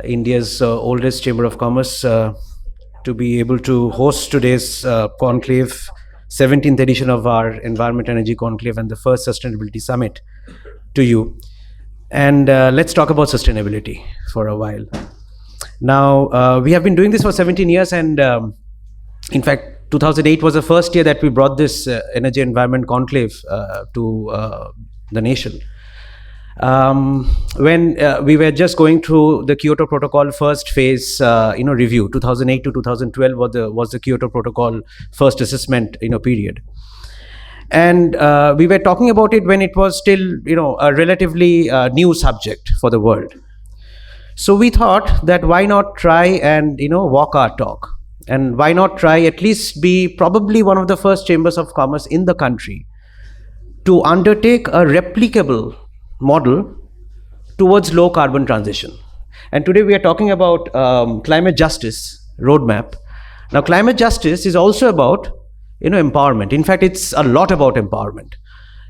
India's oldest chamber of commerce, to be able to host today's conclave, 17th edition of our Environment Energy Conclave and the first Sustainability Summit to you. And let's talk about sustainability for a while. Now, we have been doing this for 17 years, and in fact, 2008 was the first year that we brought this Energy Environment Conclave to the nation. When we were just going through the Kyoto Protocol first phase, review, 2008 to 2012 was the Kyoto Protocol first assessment, period. And we were talking about it when it was still, a relatively new subject for the world. So we thought that why not try and, walk our talk, and why not try at least be probably one of the first chambers of commerce in the country to undertake a replicable model towards low carbon transition. And today we are talking about climate justice roadmap. Now, climate justice is also about empowerment. In fact, it's a lot about empowerment.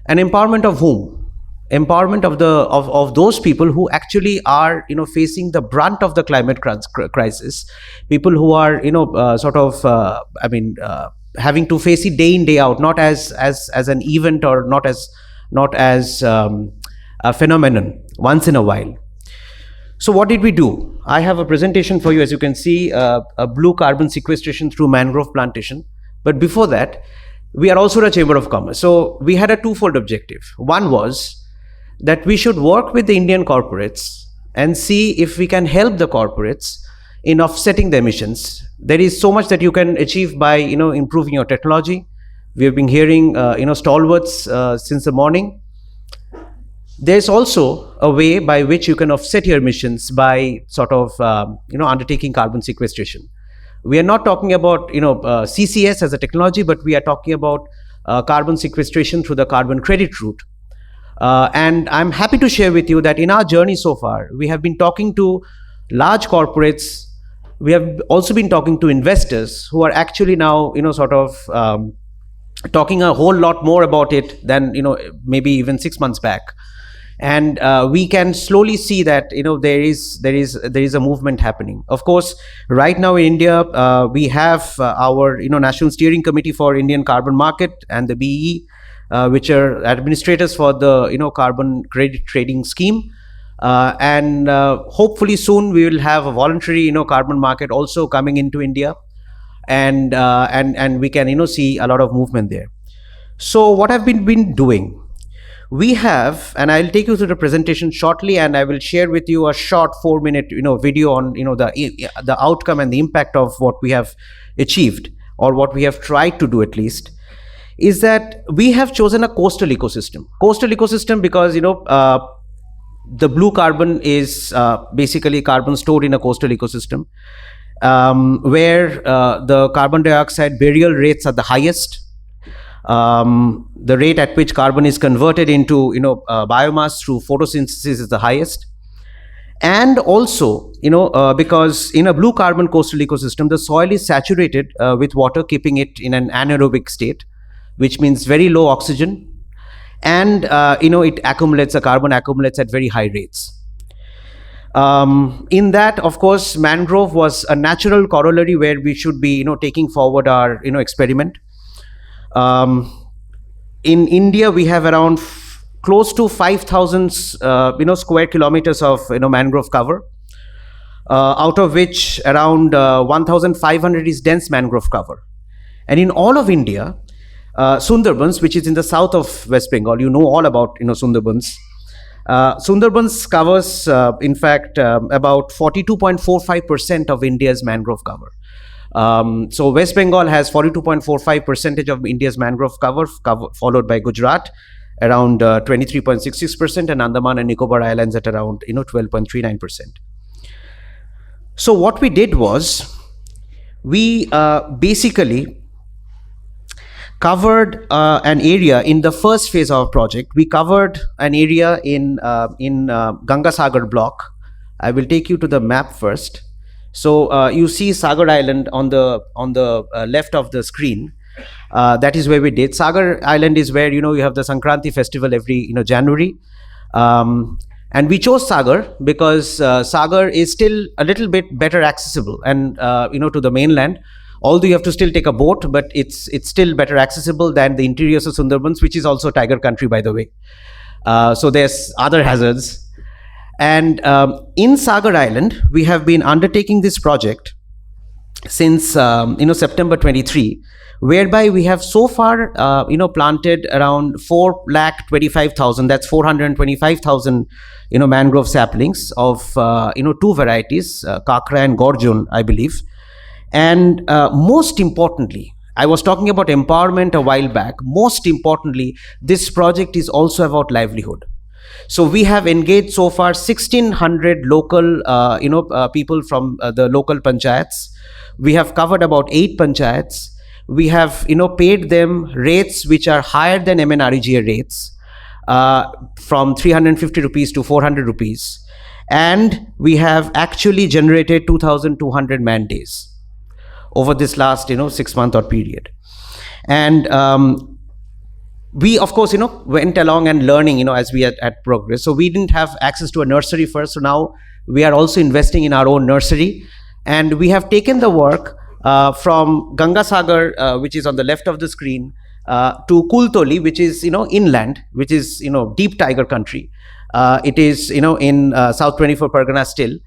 And empowerment of whom? Empowerment of those people who actually are facing the brunt of the climate crisis. People who are having to face it day in day out, not as an event, or not as a phenomenon once in a while. So what did we do? I have a presentation for you. As you can see, a blue carbon sequestration through mangrove plantation. But before that, we are also a chamber of commerce. So we had a twofold objective. One was that we should work with the Indian corporates and see if we can help the corporates in offsetting the emissions. There is so much that you can achieve by improving your technology. We have been hearing stalwarts since the morning. There's also a way by which you can offset your emissions by undertaking carbon sequestration. We are not talking about CCS as a technology, but we are talking about carbon sequestration through the carbon credit route. And I'm happy to share with you that in our journey so far, we have been talking to large corporates. We have also been talking to investors who are actually now talking a whole lot more about it than maybe even 6 months back. And we can slowly see that there is a movement happening. Of course, right now in India, we have our National Steering Committee for Indian Carbon Market and the BE, which are administrators for the carbon credit trading scheme, and hopefully soon we will have a voluntary carbon market also coming into India, and we can see a lot of movement there. So what have we been doing? We have, and I'll take you through the presentation shortly, and I will share with you a short 4-minute video on the outcome and the impact of what we have achieved, or what we have tried to do at least. Is that we have chosen a coastal ecosystem. Coastal ecosystem because the blue carbon is basically carbon stored in a coastal ecosystem, where the carbon dioxide burial rates are the highest. The rate at which carbon is converted into biomass through photosynthesis is the highest. And also because in a blue carbon coastal ecosystem, the soil is saturated with water, keeping it in an anaerobic state, which means very low oxygen, and it accumulates, the carbon accumulates at very high rates. In that, of course, mangrove was a natural corollary where we should be taking forward our experiment. In India, we have around close to 5,000 square kilometers of mangrove cover, out of which around 1,500 is dense mangrove cover. And in all of India, Sundarbans, which is in the south of West Bengal, all about Sundarbans. Sundarbans covers, in fact, about 42.45% of India's mangrove cover. So West Bengal has 42.45% of India's mangrove cover, followed by Gujarat around 23.66%, and Andaman and Nicobar Islands at around 12.39%. So what we did was we basically covered an area in the first phase of our project. We covered an area in Ganga Sagar block. I will take you to the map first. So you see Sagar Island on the left of the screen. That is where we did. Sagar Island is where you have the Sankranti festival every January. And we chose Sagar because Sagar is still a little bit better accessible, and to the mainland. Although you have to still take a boat, but it's still better accessible than the interiors of Sundarbans, which is also tiger country, by the way. So there's other hazards. And in Sagar Island, we have been undertaking this project since September 23, whereby we have so far planted around 4,25,000. That's 425,000 mangrove saplings of two varieties, Kakra and Gorjon, I believe. And most importantly, I was talking about empowerment a while back. Most importantly, this project is also about livelihood. So we have engaged so far 1,600 local, people from the local panchayats. We have covered about 8 panchayats. We have, paid them rates which are higher than MNREGA rates, from 350 rupees to 400 rupees. And we have actually generated 2,200 man days over this last 6-month odd period. And we of course went along and learning as we had progress. So we didn't have access to a nursery first, so now we are also investing in our own nursery, and we have taken the work from Gangasagar, which is on the left of the screen, to Kultoli, which is inland, which is deep tiger country. It is in South 24 Pargana still.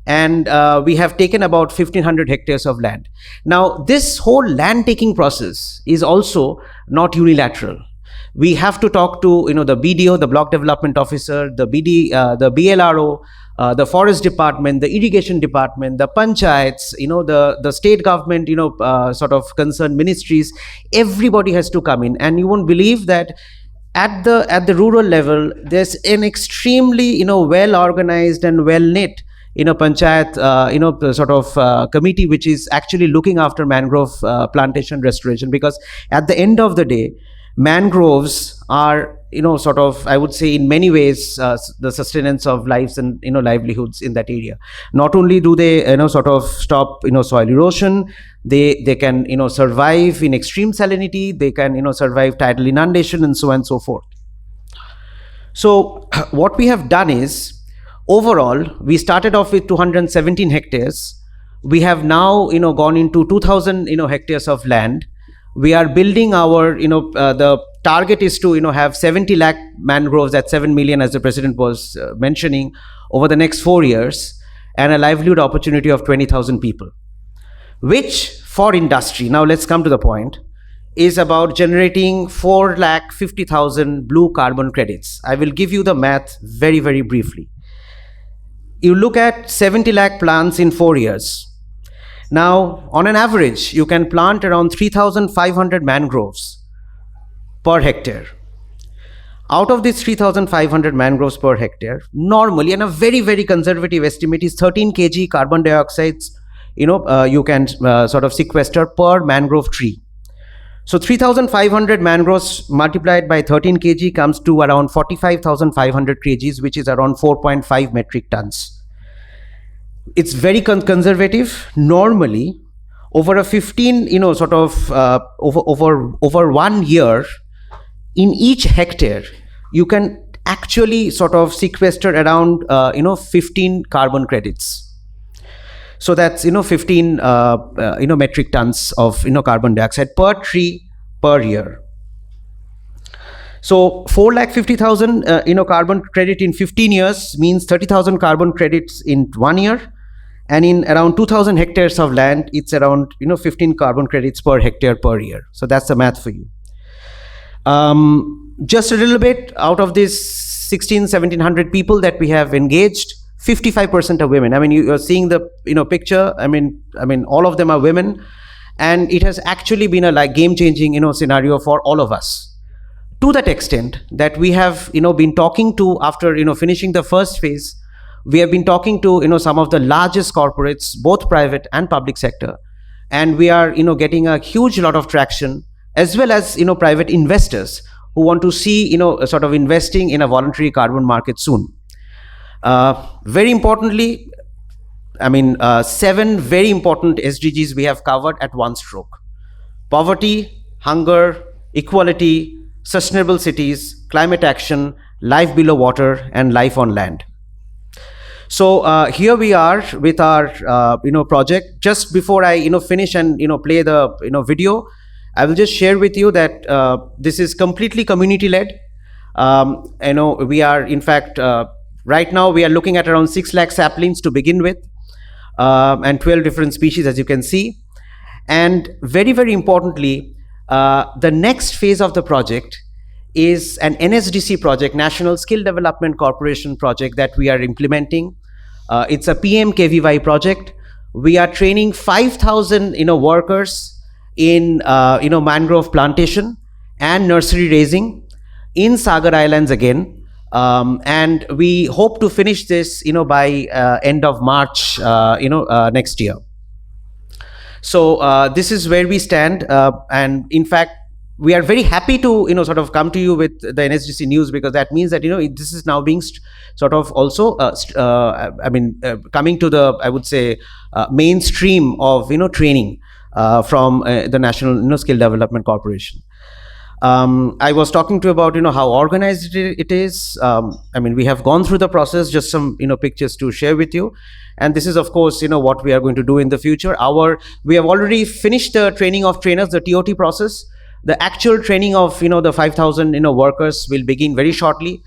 And we have taken about 1,500 hectares of land. Now, this whole land taking process is also not unilateral. We have to talk to the BDO, the Block Development Officer, the the BLRO, the Forest Department, the Irrigation Department, the panchayats, the state government, sort of concerned ministries. Everybody has to come in, and you won't believe that at the rural level, there's an extremely well organized and well knit panchayat sort of committee which is actually looking after mangrove plantation restoration, because at the end of the day, mangroves are sort of, I would say, in many ways the sustenance of lives and livelihoods in that area. Not only do they sort of stop soil erosion, they can survive in extreme salinity, they can survive tidal inundation, and so on and so forth. So what we have done is, overall, we started off with 217 hectares. We have now, gone into 2,000, hectares of land. We are building our, the target is to, have 70 lakh mangroves at 7 million, as the president was mentioning, over the next 4 years, and a livelihood opportunity of 20,000 people, which for industry, now let's come to the point, is about generating 4,50,000 blue carbon credits. I will give you the math very, very briefly. You look at 70 lakh plants in 4 years. Now, on an average, you can plant around 3,500 mangroves per hectare. Out of these 3,500 mangroves per hectare, normally, and a very, very conservative estimate is 13 kg carbon dioxide, you can sort of sequester per mangrove tree. So 3,500 mangroves multiplied by 13 kg comes to around 45,500 kgs, which is around 4.5 metric tons. It's very conservative. Normally, over a 15, sort of over 1 year, in each hectare, you can actually sort of sequester around 15 carbon credits. So that's 15 metric tons of carbon dioxide per tree per year. So 4,50,000 carbon credit in 15 years means 30,000 carbon credits in 1 year, and in around 2,000 hectares of land, it's around 15 carbon credits per hectare per year. So that's the math for you. Just a little bit, out of these 1,700 people that we have engaged, 55% are women. I mean, you're seeing the picture. I mean, all of them are women, and it has actually been a game-changing scenario for all of us. To that extent that we have been talking to, after finishing the first phase, we have been talking to some of the largest corporates, both private and public sector, and we are getting a huge lot of traction, as well as private investors who want to see sort of investing in a voluntary carbon market soon. Very importantly, 7 very important SDGs we have covered at one stroke: poverty, hunger, equality, sustainable cities, climate action, life below water, and life on land. So here we are with our project. Just before I finish and play the video, I will just share with you that this is completely community led. We are in fact right now we are looking at around 6 lakh saplings to begin with, and 12 different species, as you can see. And very, very importantly, the next phase of the project is an NSDC project, National Skill Development Corporation project, that we are implementing. It's a PMKVY project. We are training 5,000 workers in mangrove plantation and nursery raising in Sagar Islands again. And we hope to finish this by end of March next year. So this is where we stand, and in fact we are very happy to sort of come to you with the NSDC news, because that means that this is now being sort of also coming to the, I would say, mainstream of training from the National Skill Development Corporation. I was talking to you about how organized it is. We have gone through the process. Just some pictures to share with you. And this is, of course, what we are going to do in the future. We have already finished the training of trainers, the TOT process. The actual training of the 5,000 workers will begin very shortly.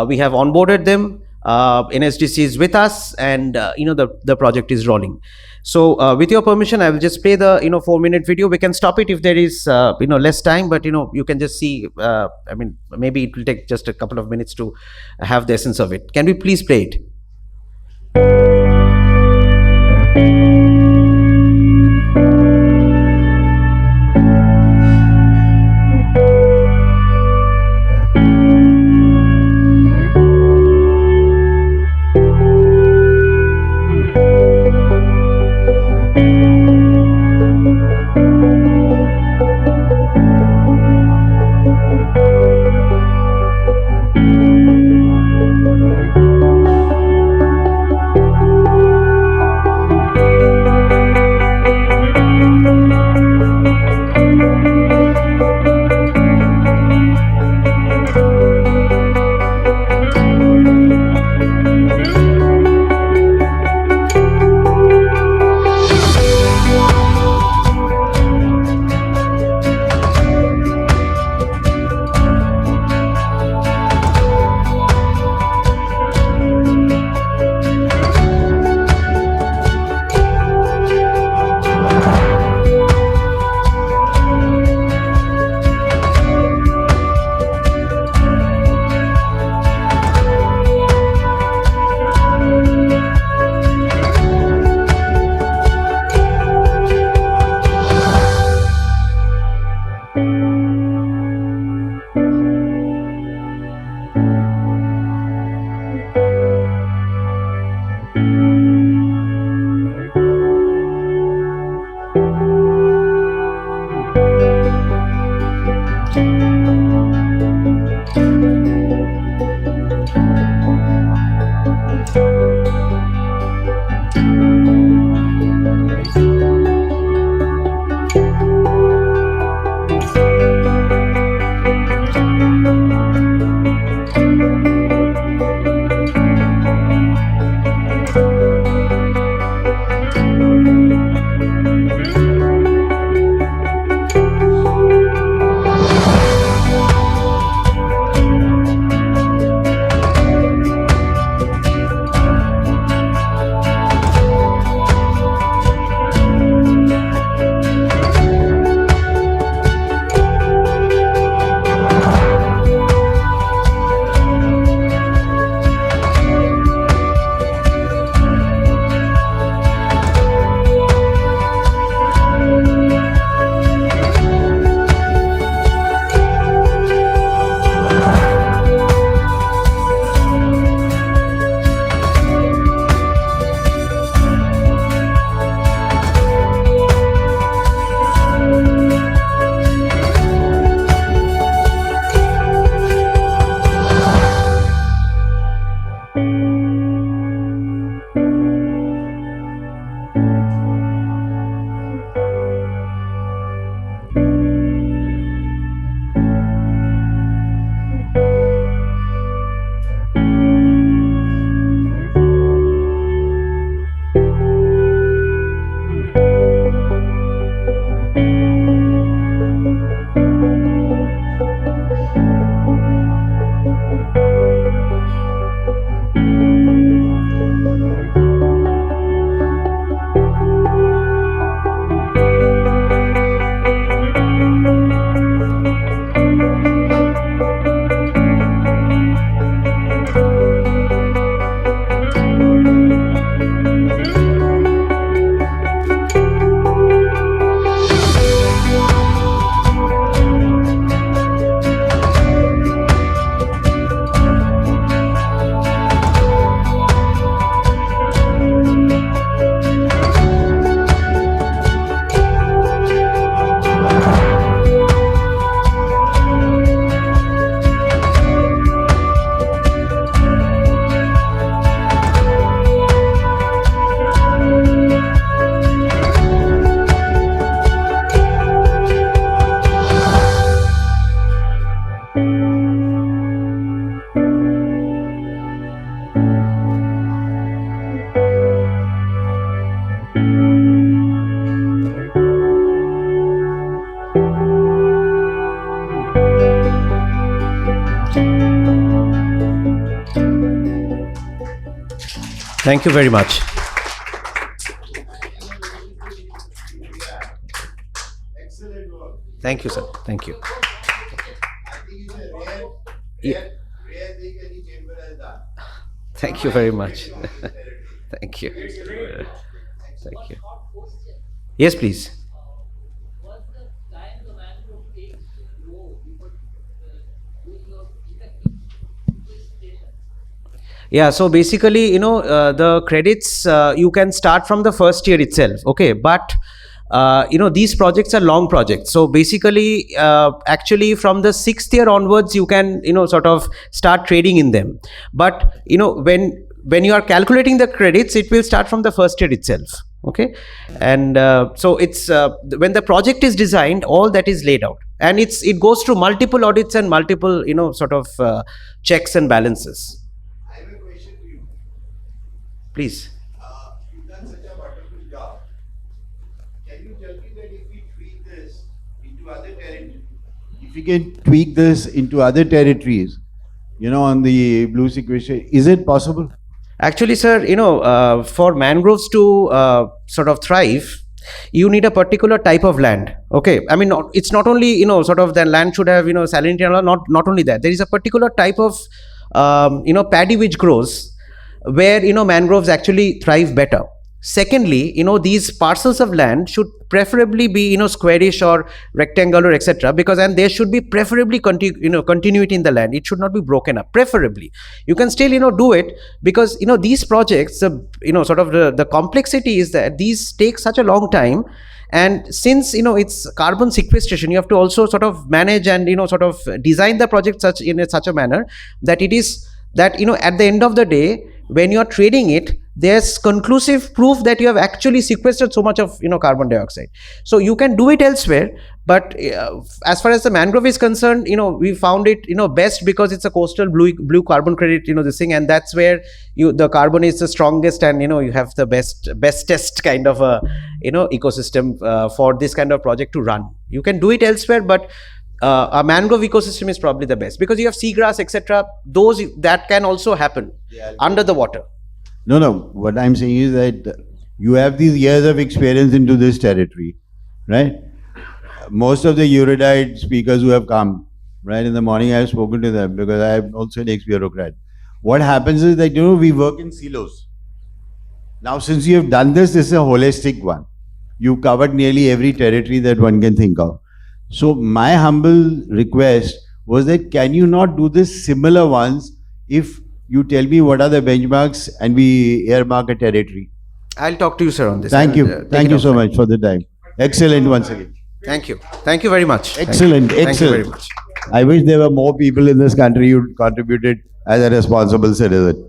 We have onboarded them. NSDC is with us, and the project is rolling. So with your permission, I will just play the 4-minute video. We can stop it if there is less time, but you can just see. Maybe it will take just a couple of minutes to have the essence of it. Can we please play it? Thank you very much. Excellent work. Thank you, sir. Thank you. I think it's a Yeah. rare thing any chamber has done. Thank you very much. Thank you. Thank you. Yes, please. What's the time the mangrove takes to grow before doing your effective deforestation? Yeah, so basically, the credits you can start from the first year itself. Okay, but these projects are long projects. So basically, actually, from the sixth year onwards, you can sort of start trading in them. But when you are calculating the credits, it will start from the first year itself. Okay, and so it's when the project is designed, all that is laid out, and it goes through multiple audits and multiple sort of checks and balances. I have a question to you. Please. You've done such a wonderful job. Can you tell me that if we tweak this into other territories, if we can tweak this into other territories, on the blue sequestration, is it possible? Actually, sir, for mangroves to sort of thrive, you need a particular type of land. Okay, I mean, it's not only sort of the land should have salinity and all. Not only that, there is a particular type of paddy which grows where mangroves actually thrive better. Secondly, these parcels of land should preferably be squarish or rectangular, etc. Because and there should be preferably continuity in the land. It should not be broken up. Preferably, you can still do it because these projects, sort of the complexity is that these take such a long time. And since it's carbon sequestration, you have to also sort of manage and sort of design the project such a manner that it is that at the end of the day, when you are trading it, there's conclusive proof that you have actually sequestered so much of carbon dioxide. So you can do it elsewhere, but as far as the mangrove is concerned, we found it best because it's a coastal blue carbon credit, this thing, and that's where the carbon is the strongest, and you have the bestest kind of a ecosystem for this kind of project to run. You can do it elsewhere, but a mangrove ecosystem is probably the best because you have seagrass, etc. Those that can also happen under the water. No. What I'm saying is that you have these years of experience into this territory, right? Most of the erudite speakers who have come, right, in the morning, I've spoken to them because I'm also an ex-bureaucrat. What happens is that, we work in silos. Now, since you have done this is a holistic one. You've covered nearly every territory that one can think of. So my humble request was that can you not do this similar ones if you tell me what are the benchmarks and we earmark a territory? I'll talk to you, sir, on this. Thank you. Thank you so much for the time. Excellent once again. Thank you. Thank you very much. Excellent. Thank you Excellent. very much. I wish there were more people in this country who contributed as a responsible citizen.